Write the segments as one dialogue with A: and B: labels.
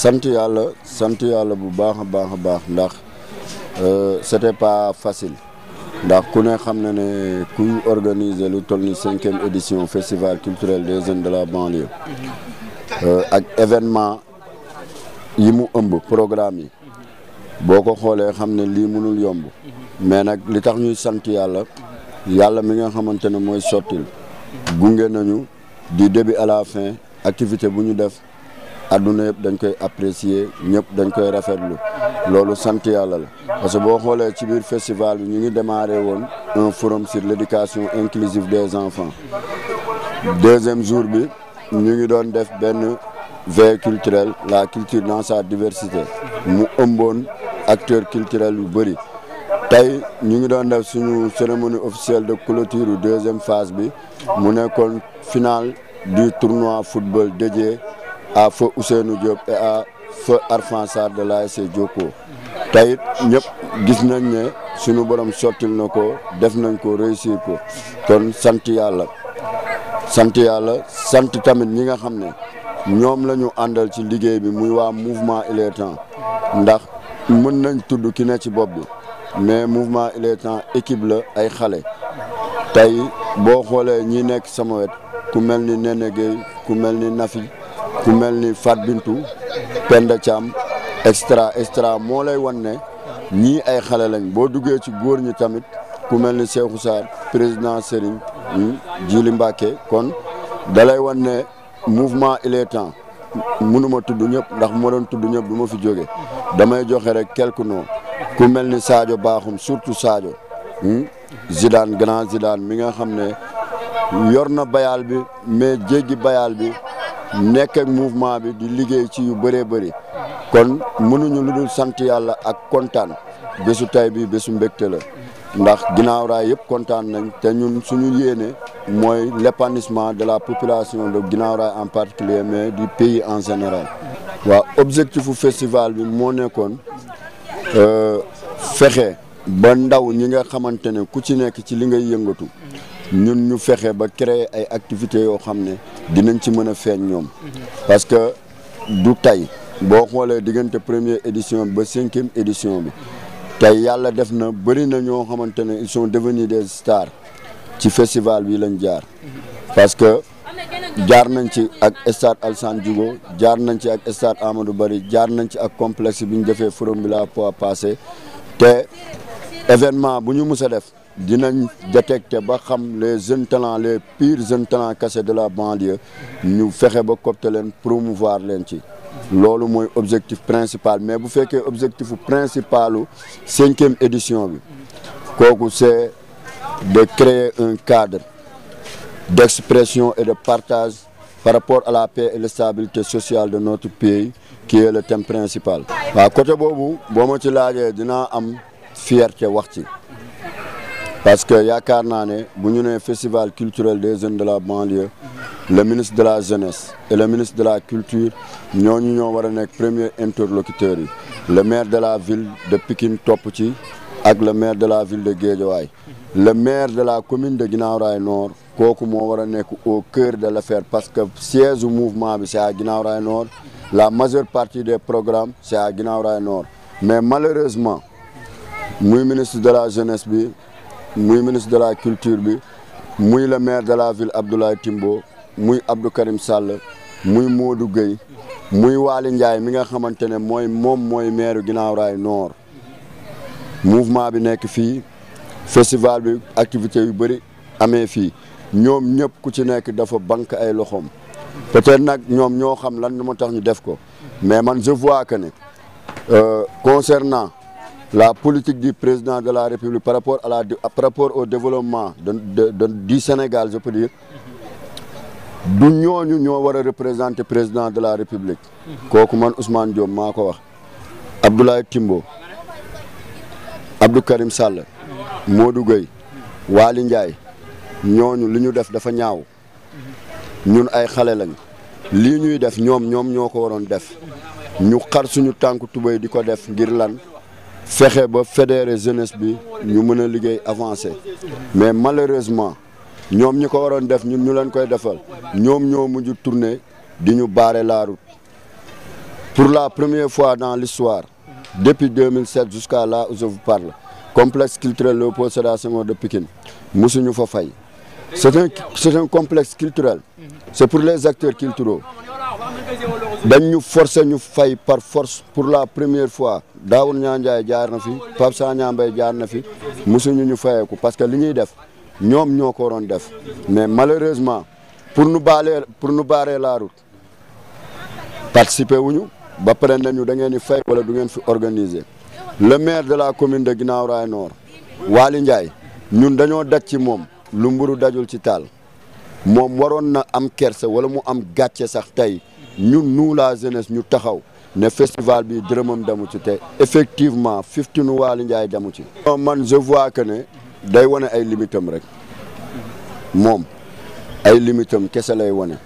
A: sant yàlla bu baax a baax ndax c'était pas facile ndax ku ne xam na ne kuy organiser lu toll ni 5e édition festival culturel des jeunes de la banlieue ak événement yi mu ëmb programme yi boo ko xoolee xam ne lii mënul yomb mais nag li tax ñuy sant yàlla mi nga xamante ne mooy sottil gunge nañu du début à la fin activité bu ñu def adduna yëpp dañ koy apprécier ñëpp dañ koy rafetlu loolu sant yàlla la parce que boo xoolee ci biir festival bi ñu ngi démarré woon un forum sur l'éducation inclusive des enfants deuxième jour bi ñu ngi doon def benn veille culturelle la culture dans sa diversité mu ëmboon acteurs culturels yu bëri tey ñu ngi doon def suñu cérémonie officielle de clôture yu deuxième phase bi mu nekkoon finale du tournoi football dédié à feu Ousseynou Diop et à feu Arfan Sarr de l'ASC Jokko tey ñëpp gis nañ ne suñu borom sottil na ko def nañ ko réussir ko kon sant yàlla sant tamit ñi nga xam ne ñoom la ñu àndal ci liggéey bi muy waa mouvement Il est temps ndax mën nañ tudd ki ne ci bopp bi mais mouvement Il est temps équipe la ay xale tey boo xoolee ñi nekk sama wet ku mel ni Nene Gueye ku mel ni Nafi ku mel ni Fat Bintou Penda Thiam extra moo lay wan ne ñii ay xale lañ boo duggee ci góor ñi tamit ku mel ni Cheikhou Sarr président Serigne Djili Mbacké kon dalay wan ne mouvement Il est temps mënuma tudd ñëpp ndax moo doon tudd ñëpp du ma fi jóge damay joxe rek quelques noms ku mel ni Sadio Bakhoum surtout Sadio Zidane grand Zidane mi nga xam ne yor na bayal bi mais jéggi bayal bi nekk ak mouvement bi di liggéey ci yu bëree bëri kon mënuñu lu dul sant yàlla ak kontaan bésu tay bi bésu mbégte la ndax ginnaaw raay yëpp kontaan nañ te ñun suñu yéene mooy l'épanouissement de la population de ginnaaw raay en particulier mais du pays en général. waaw objectifu festival bi moo nekkoon fexe ba ndaw ñi nga xamante ne ku ci nekk ci li ngay yëngatu ñun ñu fexe ba créer ay activités yoo xam ne dinañ ci mën a feeñ ñoom parce que du tey boo xoolee diggante première édition ba 5e édition bi tey yàlla def na bëri na ñoo xamante ne ils sont devenus des stars ci festival bi lañ jaar parce que jaar nañ ci ak stade Alassane Djigo jaar nañ ci ak stade Amadou Barry jaar nañ ci ak complexe bi ñu defee forum bi la fois passé te événement bu ñu mus a def dinañ détecter ba xam les jeunes talents les purs jeunes talents cachés de la banlieue ñu fexe ba copter leen promouvoir leen ci loolu mooy objectif principal mais bu fekkee objectif principalu 5e édition bi kooku c'est de créer un cadre d'expression et de partage par rapport à la paix et la stabilité sociale de notre pays qui est le thème principal. waaw côté boobu boo ma ci laajee dinaa am fierté wax ci parce que yaakaar naa ne bu ñu nee festival culturel des jeunes de la banlieue le ministre de la jeunesse et le ministre de la culture ñooñu ñoo war a nekk premier interlocuteurs yi le maire de la ville de Pikine topp ci ak le maire de la ville de Guédiawaye le maire de la commune de Guinaw Rail Nord kooku moo war a nekk au cœur de l'affaire parce que siège du mouvement bi c'est à Guinaw Rail Nord la majeure partie des programmes c'est à Guinaw Rail Nord mais malheureusement muy ministre de la jeunesse bi muy ministre de la culture bi muy le maire de la ville Abdoulaye Timbo muy Abdou Karim Sall muy Modou Gueye muy Waly Ndiaye mi nga xamante ne mooy maire Guinaw Rail Nord mouvement bi nekk fii festival bi activité yu bëri amee fii ñoom ñëpp ku ci nekk dafa banque ay loxoom peut-être nag ñoom ñoo xam lan moo tax ñu def ko mais man je vois que ne concernant la politique du président de la République par rapport au développement du Sénégal je peux dire du ñooñu ñoo war a représenter président de la République kooku man Ousmane Diop maa ko wax Abdoulaye Timbo Abdou Karim Sall Modou Gueye Waly Ndiaye ñooñu li ñu def dafa ñaaw ñun ay xale lañ lii ñuy def ñoom ñoo ko waroon def ñu xar suñu tànk tubéy di ko def ngir lan fexe ba fédérer jeunesse bi ñu mën a liggéey avancé mais malheureusement ñoom ñi ko waroon def ñun ñu leen koy defal ñoom ñoo mujj tourner di ñu barrer la route pour la première fois dans l'histoire, depuis 2007 jusqu'à là où je vous parle, complexe culturel Léopold Sédar Senghor de Pikine musuñu fa fay. C'est un complexe culturel. C'est pour les acteurs culturels. dañ ñu forcer ñu fay par force pour la première fois. Daoud Ndiaye jaar na fi, Pape Sagna Mbaye jaar na fi, musuñu ñu fayeeku parce que li ñuy def ñoom ñoo ko waroon def. Mais malheureusement pour nous barrer la route participer wuñu ba pare nañu da ngeen di fay wala du ngeen fi organiser. Le maire de la commune de Guinaw Rails Nord Waly Ndiaye ñun dañoo daj ci moom lu mburu dajul ci taal moom waroon na am kersa wala mu am gàcce sax tey ñun nous la jeunesse ñu taxaw ne festival bi dërëmam damu ci te effectivement 15 Waly Ndiaye damu ci. man je vois que ne day wane ay limitam rek moom ay limitam kese lay wane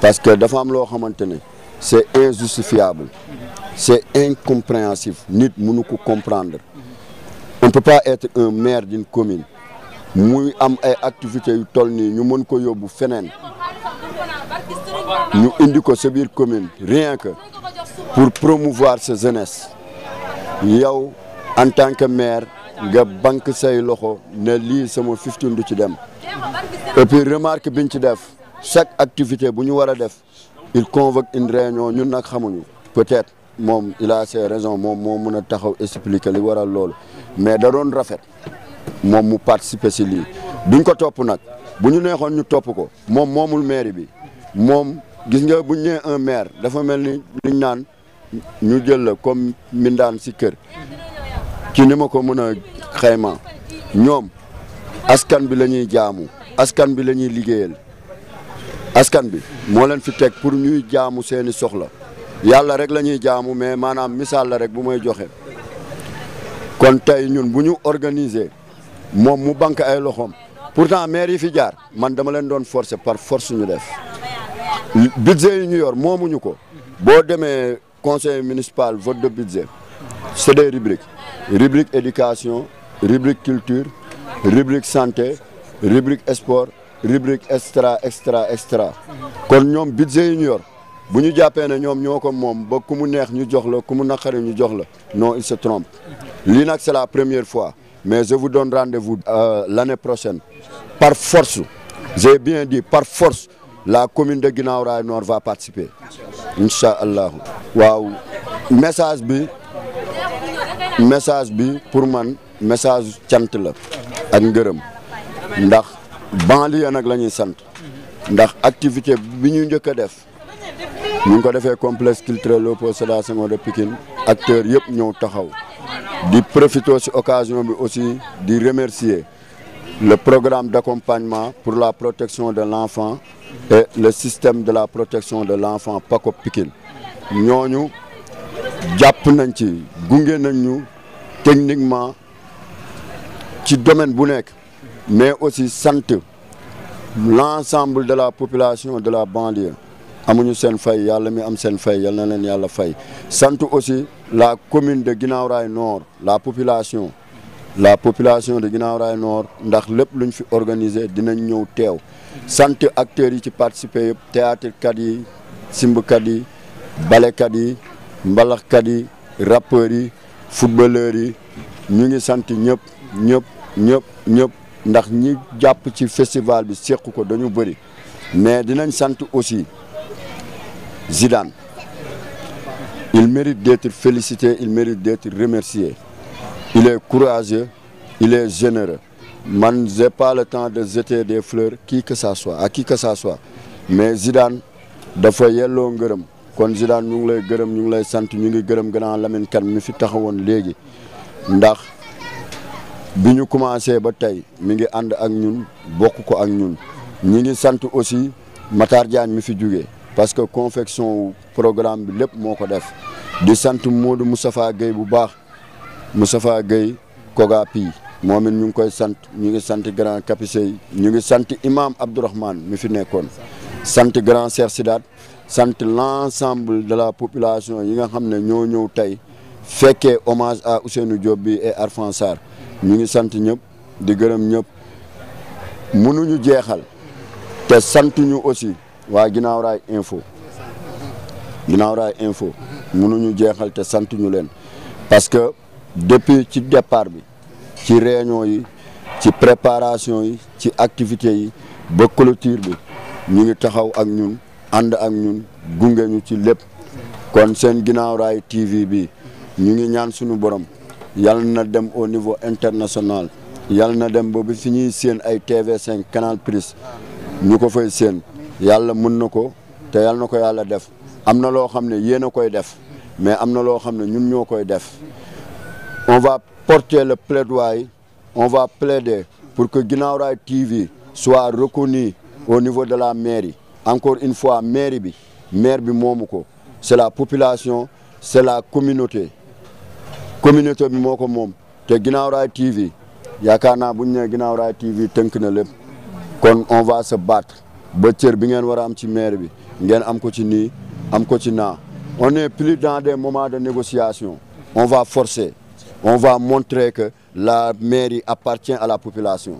A: parce que dafa am loo xamante ne c'est injustifiable c'est incompréhensible nit mënu ko comprendre. On ne peut pas être un maire d'une commune muy am ay activités yu toll nii ñu mën ko yóbbu feneen ñu indi ko sa biir commune rien que pour promouvoir sa jeunesse yow en tant que maire nga banque say loxo ne lii sama 15 du ci dem et puis remarque biñ ci def chaque activité bu ñu war a def il convoque une réunion ñun nag xamuñu peut-être moom il a ses raisons moom moo mën a taxaw expliquer li waral loolu mais da doon rafet moom mu participer si lii duñ ko topp nag bu ñu neexoon ñu topp ko moom moomul mairie bi moom gis nga bu ñu nee un maire dafa mel ni liñ naan ñu jël la comme mindaan si kër ki ni ma ko mën a xayma ñoom askan bi la ñuy jaamu askan bi la ñuy liggéeyal askan bi moo leen fi teg pour ñuy jaamu seeni soxla yàlla rek la ñuy jaamu mais maanaam misaal la rek bu may joxe kon tey ñun bu ñu organiser moom mu banque ay loxoom pourtant maire yi fi jaar man dama leen doon forcer par force ñu def budget yi ñu yor moomuñu ko boo demee conseil municipal vote de budget c'est des rubrique éducation rubrique culture rubrique santé rubrique sport rubrique extra kon ñoom budget yi ñu yor bu ñu jàppee ne ñoom ñoo ko moom ba ku mu neex ñu jox la ku mu naqari ñu jox la non il se trompe lii nag c'est la première fois mais je vous donne rendez-vous l'année prochaine par force j'ai bien dit par force la commune de Guinaw Rails Nord va participer incha allah. waaw message bi pour man message cant la ak ngërëm ndax banlieue nag la ñuy sant ndax activité bi ñu njëkk a def ñu ngi ko defee complexe culturel Léopold Sédar Senghor de Pikine acteurs yëpp ñëw taxaw di profiter ci occasion bi aussi di remercier le programme d'accompagnement pour la protection de l'enfant et le système de la protection de l'enfant PACOP Pikine ñooñu jàpp nañ ci gunge nañ ñu techniquement ci domaine bu nekk mais aussi sant l'ensemble de la population de la banlieue amuñu seen fay yàlla mi am seen fay yal na leen yàlla fay sant aussi la commune de Guinaw Rails Nord la population de Guinaw Rails Nord ndax lépp luñ fi organiser dinañ ñëw teew sant acteurs yi ci participer yëpp théâtre kat yi simbkat yi balekat yi mbalaxkat yi rappeurs yi footballeurs yi ñu ngi sant ñëpp ndax ñi jàpp ci festival bi seq ko dañu bëri mais dinañ sant aussi Zidane il mérite d'être félicité il mérite d'être remercié il est courageux il est généreux man j'ai pas le temps de jeter des fleurs à qui que ça soit mais Zidane dafa yelloo ngërëm kon Zidane ñu ngi lay gërëm ñu ngi lay sant ñu ngi gërëm grand Lamine Kane mi fi taxawoon léegi ndax bi ñu commencé ba tey mi ngi ànd ak ñun bokk ko ak ñun ñi ngi sant aussi Matar Diagne mi fi jugee parce que confection programme bi lépp moo ko def di sant Modou Moustapha Gueye bu baax Moustapha Gueye Koga Pi moom it ñu ngi koy sant ñu ngi sant grand Kapissé ñu ngi sant imam Abdourahmane mi fi nekkoon sant grand Cheikh Sidat sant l'ensemble de la population yi nga xam ne ñoo ñëw tey fekkee hommage à Ousseynou Diop bi et Arfan Sarr ñu ngi sant ñëpp di gërëm ñëpp mënuñu jeexal te sant ñu aussi waa Guinaw Rails Info mënuñu jeexal te sant ñu leen parce que depuis ci départ bi ci réunion yi ci préparation yi ci activités yi ba clôture bi ñu ngi taxaw ak ñun ànd ak ñun gunge ñu ci lépp kon seen Guinaw Rail TV bi ñu ngi ñaan suñu borom yal na dem au niveau international yal na dem ba bi fi ñuy séen ay TV5 Canal Plus ñu ko fay séen yàlla mën na ko te yal na ko yàlla def am na loo xam ne yéen a koy def mais am na loo xam ne ñun ñoo koy def on va porter le plaidoyer on va plaider pour que Guinaw Rail TV soit reconnu au niveau de la mairie encore une fois mairie bi maire bi moomu ko c'est la population c'est la communauté bi moo ko moom te Guinaw Rail TV yaakaar naa bu ñu nee Guinaw Rail TV tënk na lépp kon on va se battre ba cër bi ngeen war a am ci maire bi ngeen am ko ci nii am ko ci naa on n'est plus dans des moments de négociation on va forcer on va montrer que la mairie appartient à la population